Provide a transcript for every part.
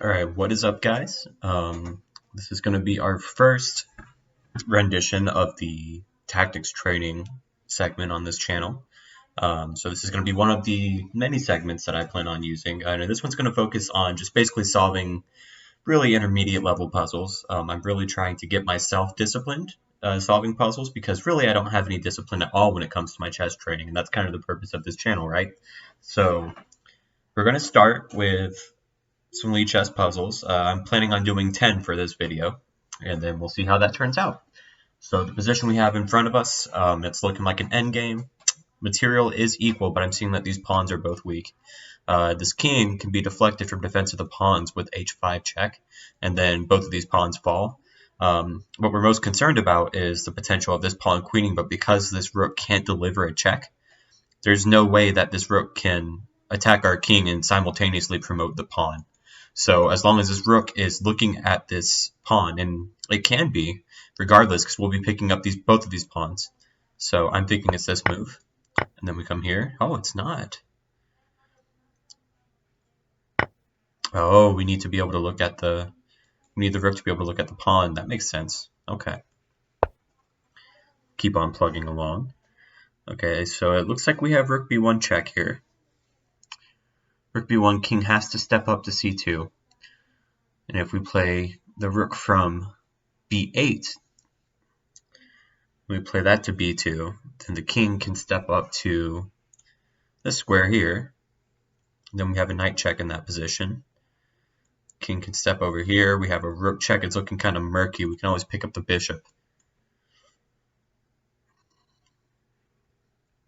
Alright, what is up, guys? This is going to be our first rendition of the tactics training segment on this channel. So this is going to be one of the many segments that I plan on using, and this one's going to focus on just basically solving really intermediate level puzzles. I'm really trying to get myself disciplined solving puzzles because really I don't have any discipline at all when it comes to my chess training, and that's kind of the purpose of this channel, right? So we're going to start with some Lichess puzzles. I'm planning on doing 10 for this video, and then we'll see how that turns out. So the position we have in front of us, it's looking like an endgame. Material is equal, but I'm seeing that these pawns are both weak. This king can be deflected from defense of the pawns with h5 check, and then both of these pawns fall. What we're most concerned about is the potential of this pawn queening, but because this rook can't deliver a check, there's no way that this rook can attack our king and simultaneously promote the pawn. So as long as this rook is looking at this pawn, and it can be, regardless, because we'll be picking up both of these pawns. So I'm thinking it's this move. And then we come here. Oh, it's not. Oh, we need to be able to look at we need the rook to be able to look at the pawn. That makes sense. Okay. Keep on plugging along. Okay, so it looks like we have rook b1 check here. Rook b1, king has to step up to c2. And if we play the rook from b8, we play that to b2, then the king can step up to this square here. Then we have a knight check in that position. King can step over here. We have a rook check. It's looking kind of murky. We can always pick up the bishop.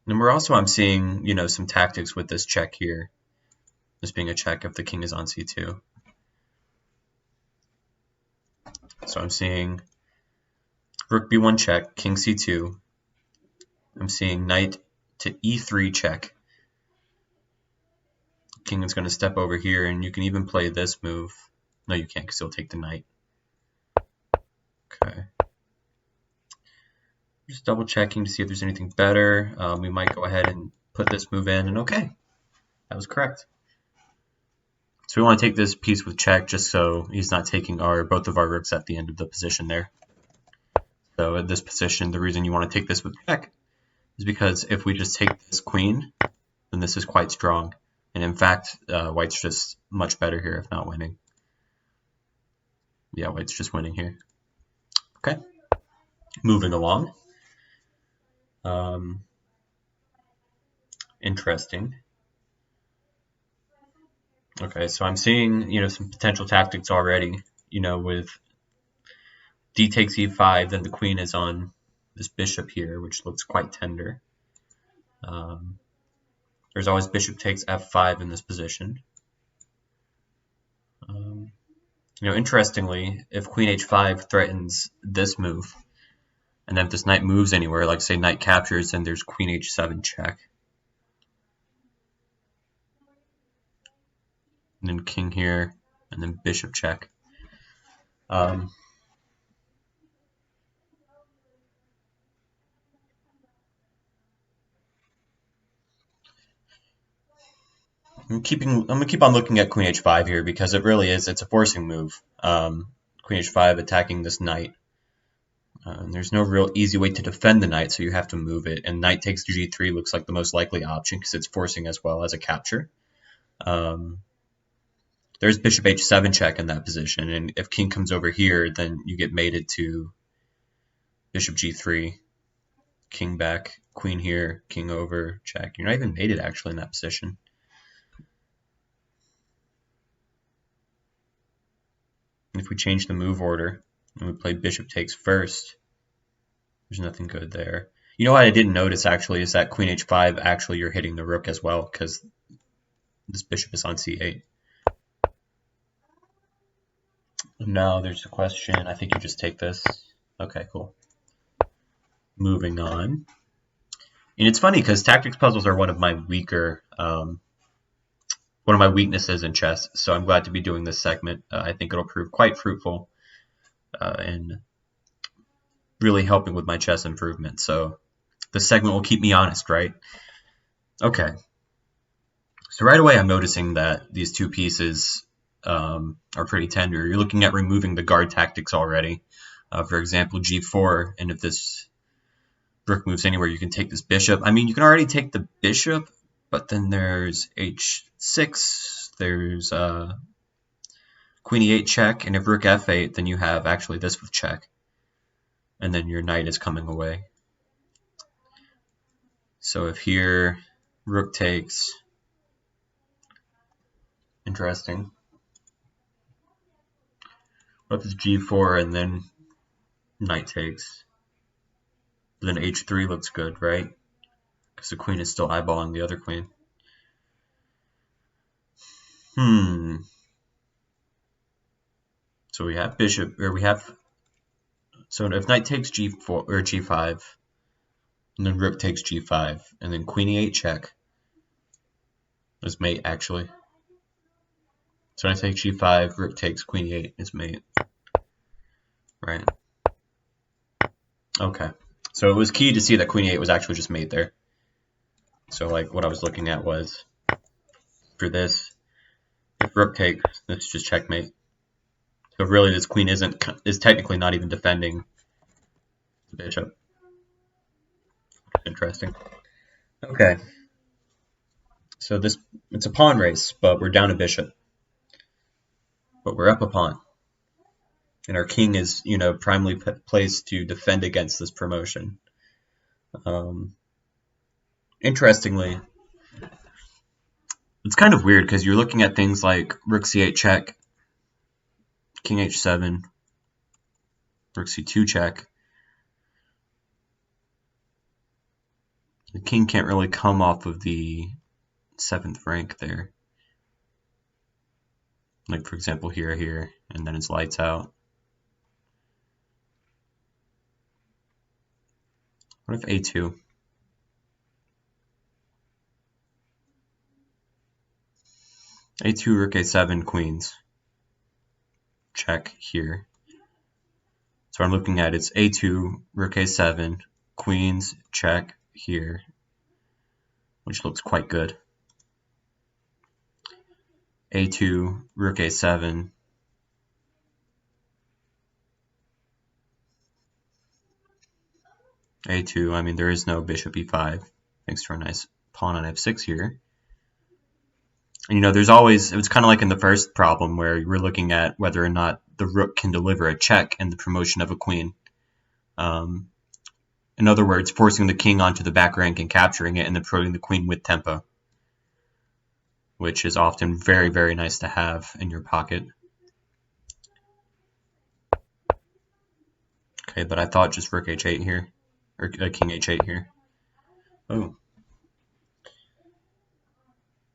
And we're also, I'm seeing, some tactics with this check here. This being a check if the king is on c2. So I'm seeing rook b1 check, king c2. I'm seeing knight to e3 check. King is going to step over here, and you can even play this move. No, you can't, because he'll take the knight. Okay. Just double checking to see if there's anything better. We might go ahead and put this move in, and okay. That was correct. So we want to take this piece with check just so he's not taking both of our rooks at the end of the position there. So at this position, the reason you want to take this with check is because if we just take this queen, then this is quite strong. And in fact, white's just much better here, if not winning. Yeah, white's just winning here. Okay, moving along. Interesting. Okay, so I'm seeing, some potential tactics already, with d takes e5, then the queen is on this bishop here, which looks quite tender. There's always bishop takes f5 in this position. Interestingly, if queen h5 threatens this move, and then if this knight moves anywhere, like say knight captures, then there's queen h7 check. And then king here, and then bishop check. I'm going to keep on looking at queen h5 here because it really is, it's a forcing move. Queen h5 attacking this knight. There's no real easy way to defend the knight, so you have to move it. And knight takes g3 looks like the most likely option because it's forcing as well as a capture. There's bishop h7 check in that position, and if king comes over here, then you get mated to bishop g3, king back, queen here, king over, check. You're not even mated actually in that position. If we change the move order and we play bishop takes first, there's nothing good there. You know what I didn't notice actually is that queen h5 actually you're hitting the rook as well because this bishop is on c8. Now there's a question. I think you just take this. Okay, cool. Moving on. And it's funny because tactics puzzles are one of my weaker, one of my weaknesses in chess. So I'm glad to be doing this segment. I think it'll prove quite fruitful and really helping with my chess improvement. So this segment will keep me honest, right? Okay. So right away I'm noticing that these two pieces are pretty tender. You're looking at removing the guard tactics already. For example, g4, and if this rook moves anywhere, you can take this bishop. I mean, you can already take the bishop, but then there's h6, there's queen e8 check, and if rook f8, then you have actually this with check. And then your knight is coming away. So if here, rook takes, interesting. What if it's g4 and then knight takes? Then h3 looks good, right? Because the queen is still eyeballing the other queen. So we have bishop, or we have, so if knight takes g4 or g5, and then rook takes g5, and then queen e8 check is mate actually. So knight takes g5, rook takes queen e8 is mate, right? Okay, so it was key to see that queen e8 was actually just mate there. So like what I was looking at was, for this, if rook takes, this is just checkmate. So really this queen is technically not even defending the bishop. Interesting. Okay. So it's a pawn race, but we're down a bishop. But we're up a pawn. And our king is, primarily placed to defend against this promotion. Interestingly, it's kind of weird because you're looking at things like rook c8 check, king h7, rook c2 check. The king can't really come off of the 7th rank there. Like for example here, and then it's lights out. What if a2? a2, rook a7, queens. Check here. So I'm looking at it's a2, rook a7, queens, check here, which looks quite good. a2, rook a7, a2, I mean there is no bishop e5, thanks to a nice pawn on f6 here. And there's always, it's kind of like in the first problem where we're looking at whether or not the rook can deliver a check in the promotion of a queen. In other words, forcing the king onto the back rank and capturing it and then promoting the queen with tempo, which is often very, very nice to have in your pocket. Okay, but I thought just rook h8 here, or king h8 here. Oh.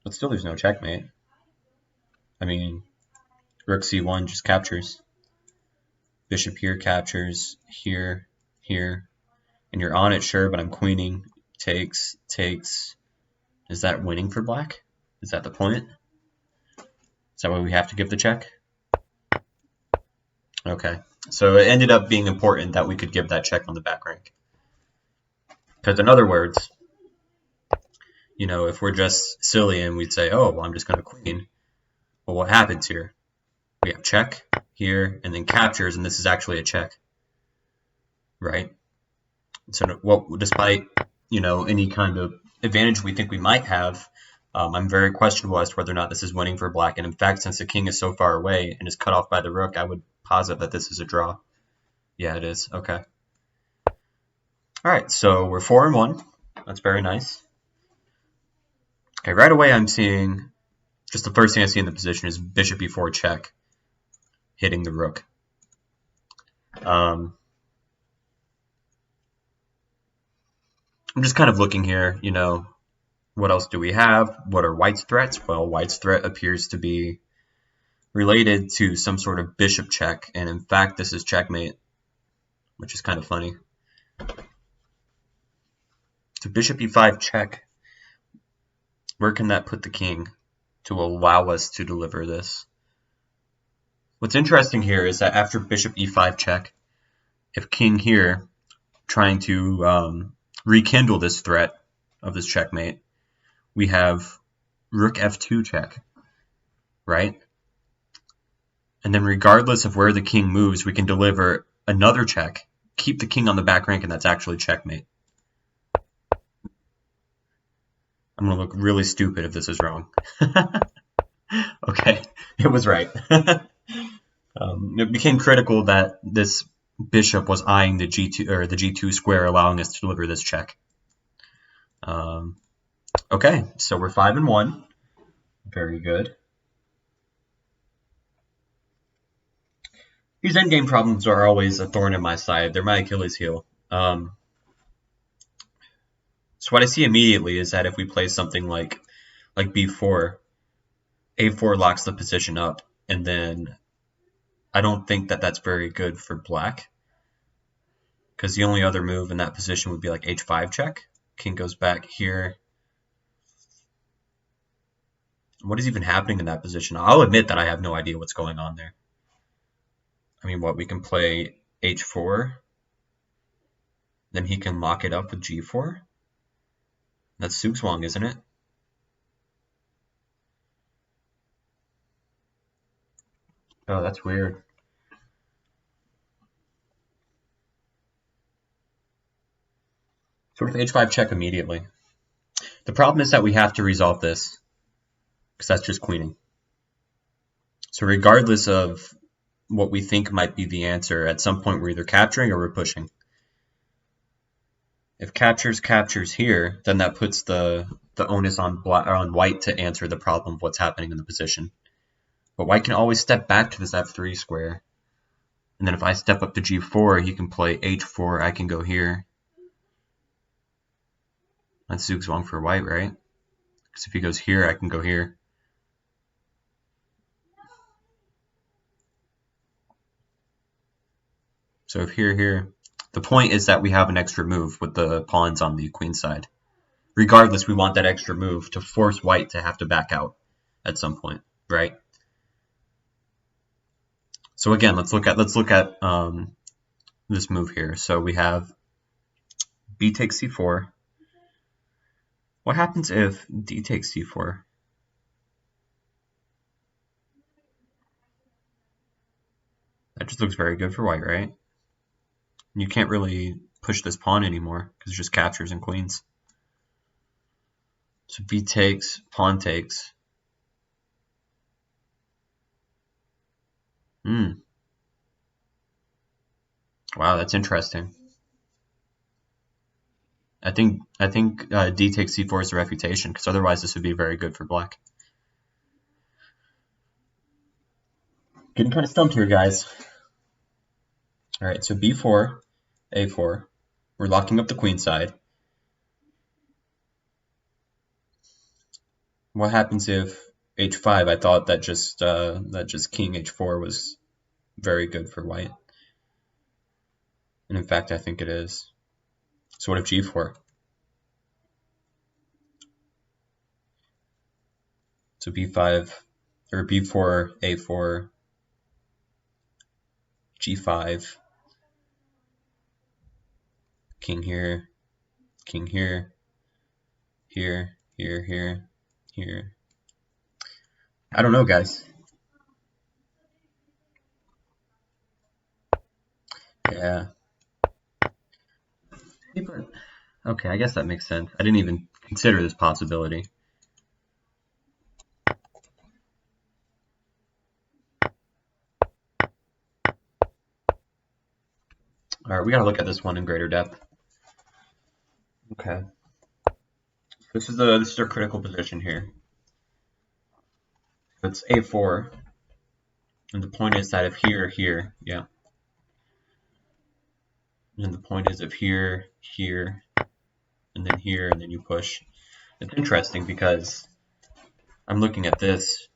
But still there's no checkmate. I mean, rook c1 just captures. Bishop here captures, here, and you're on it, sure, but I'm queening, takes. Is that winning for black? Is that the point? Is that why we have to give the check? Okay, so it ended up being important that we could give that check on the back rank. Because in other words, if we're just silly and we'd say, oh, well, I'm just going to queen. Well, what happens here? We have check here and then captures, and this is actually a check, right? So, despite any kind of advantage we think we might have, I'm very questionable as to whether or not this is winning for black. And in fact, since the king is so far away and is cut off by the rook, I would posit that this is a draw. Yeah, it is. Okay. All right, so we're 4-1. That's very nice. Okay, right away I'm seeing, just the first thing I see in the position is bishop e4 check, hitting the rook. I'm just kind of looking here, what else do we have? What are white's threats? Well, white's threat appears to be related to some sort of bishop check, and in fact this is checkmate, which is kind of funny. So bishop e5 check, where can that put the king to allow us to deliver this? What's interesting here is that after bishop e5 check, if king here, trying to rekindle this threat of this checkmate, we have rook f2 check, right? And then regardless of where the king moves, we can deliver another check, keep the king on the back rank, and that's actually checkmate. I'm going to look really stupid if this is wrong. Okay, it was right. It became critical that this bishop was eyeing the G2 or the G2 square, allowing us to deliver this check. Okay, so we're 5-1. Very good. These endgame problems are always a thorn in my side. They're my Achilles heel. So what I see immediately is that if we play something like b4, a4 locks the position up, and then I don't think that that's very good for black, because the only other move in that position would be like h5 check. King goes back here. What is even happening in that position? I'll admit that I have no idea what's going on there. I mean, we can play h4, then he can lock it up with g4. That's Zugzwang, isn't it? Oh, that's weird. Sort of h5 check immediately. The problem is that we have to resolve this, because that's just queening. So regardless of what we think might be the answer, at some point we're either capturing or we're pushing. If captures here, then that puts the onus on white to answer the problem of what's happening in the position. But white can always step back to this f3 square. And then if I step up to g4, he can play h4, I can go here. That's Zugzwang for white, right? Because if he goes here, I can go here. So if here, the point is that we have an extra move with the pawns on the queen side. Regardless, we want that extra move to force white to have to back out at some point, right? So again, let's look at this move here. So we have b takes c4. What happens if d takes c4? That just looks very good for white, right? You can't really push this pawn anymore because it just captures and queens. So b takes, pawn takes. Wow, that's interesting. I think d takes c4 is a refutation, because otherwise this would be very good for black. Getting kind of stumped here, guys. All right, so b4, a4. We're locking up the queen side. What happens if h5? I thought that just king h4 was very good for white. And in fact, I think it is. So what if g4? So b5, or b4, a4, g5, king here, here, here. I don't know, guys. Yeah. Okay, I guess that makes sense. I didn't even consider this possibility. All right, we gotta look at this one in greater depth. Okay. This is our critical position here. It's a4, and the point is that if here, yeah. And the point is if here, and then here, and then you push. It's interesting because I'm looking at this,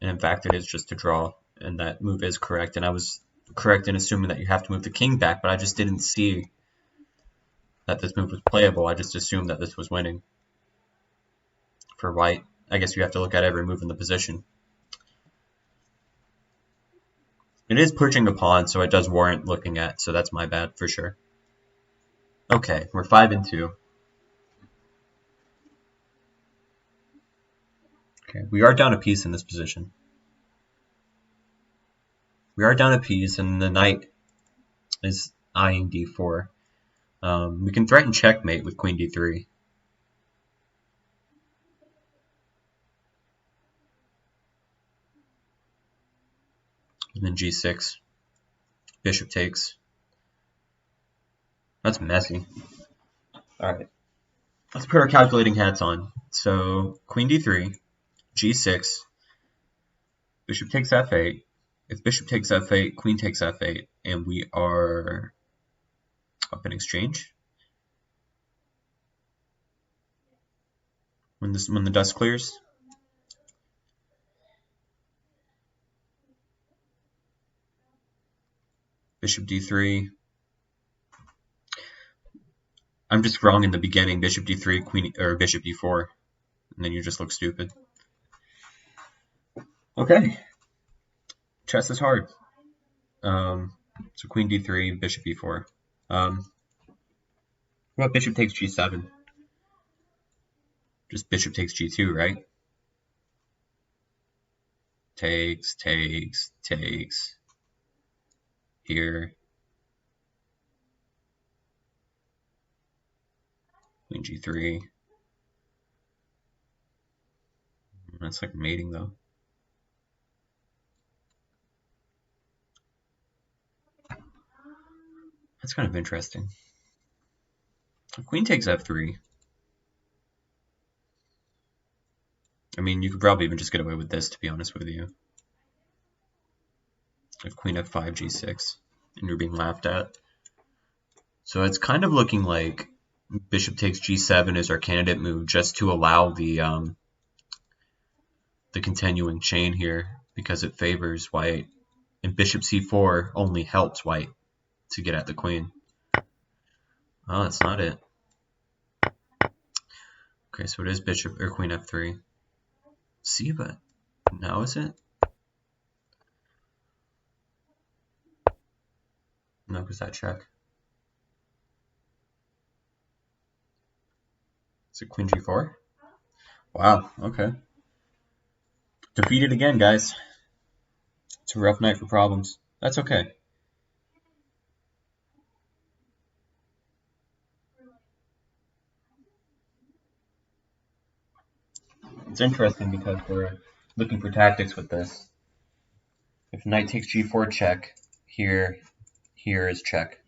and in fact it is just to draw, and that move is correct, and I was correct in assuming that you have to move the king back, but I just didn't see that this move was playable. I just assumed that this was winning for white. I guess you have to look at every move in the position. It is pushing a pawn, so it does warrant looking at, so that's my bad for sure. Okay, we're 5-2. Okay, we are down a piece in this position. We are down a piece, and the knight is eyeing d4. We can threaten checkmate with queen d3. And then g6. Bishop takes. That's messy. Alright. Let's put our calculating hats on. So, queen d3, g6, bishop takes f8. If bishop takes f8, queen takes f8, and we are up in exchange. When the dust clears. Bishop d3. I'm just wrong in the beginning. Bishop d3, queen or bishop d4, and then you just look stupid. Okay, chess is hard. So queen d3, bishop e4. What about bishop takes g7? Just bishop takes g2, right? Takes. Here. Queen g3. That's like mating though. That's kind of interesting. Queen takes f3. I mean, you could probably even just get away with this, to be honest with you. If queen f5, g6, and you're being laughed at. So it's kind of looking like bishop takes g7 is our candidate move, just to allow the continuing chain here, because it favors white, and bishop c4 only helps white to get at the queen. Oh, that's not it. Okay, so it is bishop or queen f3. See, but now is it? No, because that check. Is it queen g4? Wow, okay. Defeated again, guys. It's a rough night for problems. That's okay. It's interesting because we're looking for tactics with this. If knight takes g4 check, here is check.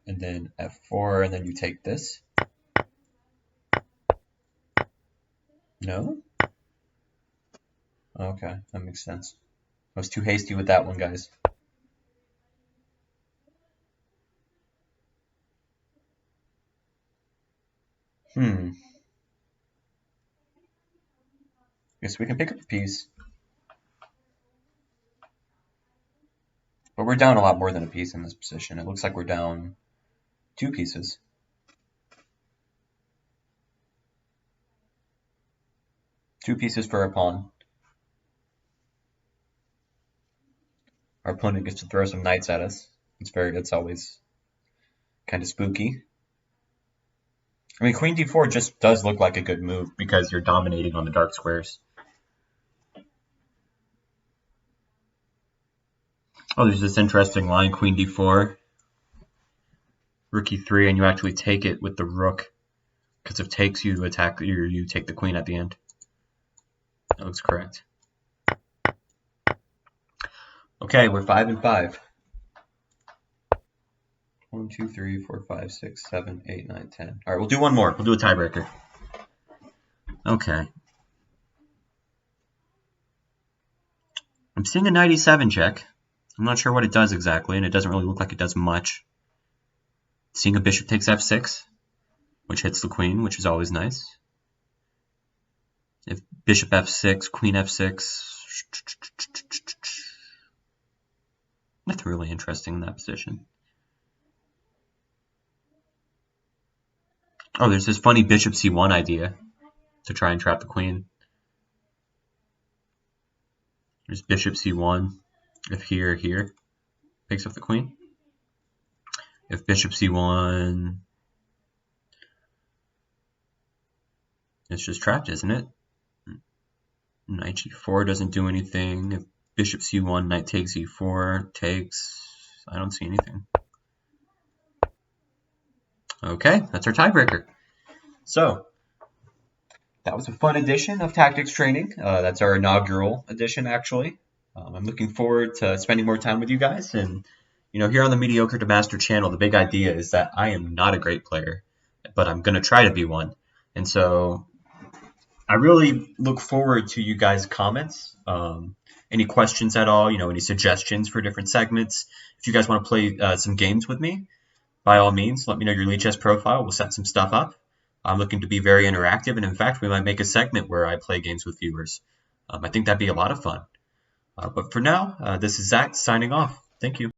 And then f4, and then you take this. No? Okay, that makes sense. I was too hasty with that one, guys. Guess we can pick up a piece. But we're down a lot more than a piece in this position. It looks like we're down 2 pieces. Two pieces for our pawn. Our opponent gets to throw some knights at us. It's always kind of spooky. I mean, queen d4 just does look like a good move because you're dominating on the dark squares. Oh, there's this interesting line, queen d4, rook e3, and you actually take it with the rook. Because if takes, you attack, you take the queen at the end. That looks correct. Okay, we're 5 and 5. 1, 2, 3, 4, 5, 6, 7, 8, 9, 10. All right, we'll do one more. We'll do a tiebreaker. Okay. I'm seeing a knight e7 check. I'm not sure what it does exactly, and it doesn't really look like it does much. Seeing a bishop takes f6, which hits the queen, which is always nice. If bishop f6, queen f6... That's really interesting in that position. Oh, there's this funny bishop c1 idea to try and trap the queen. There's bishop c1. If here picks up the queen. If bishop c1, it's just trapped, isn't it? Knight g4 doesn't do anything. If bishop c1, knight takes e4, takes. I don't see anything. Okay, that's our tiebreaker. So that was a fun edition of Tactics Training. That's our inaugural edition, actually. I'm looking forward to spending more time with you guys. And here on the Mediocre to Master channel, the big idea is that I am not a great player, but I'm going to try to be one. And so I really look forward to you guys' comments. Any questions at all, any suggestions for different segments. If you guys want to play some games with me, by all means, let me know your Lichess profile. We'll set some stuff up. I'm looking to be very interactive, and in fact, we might make a segment where I play games with viewers. I think that'd be a lot of fun. But for now, this is Zach signing off. Thank you.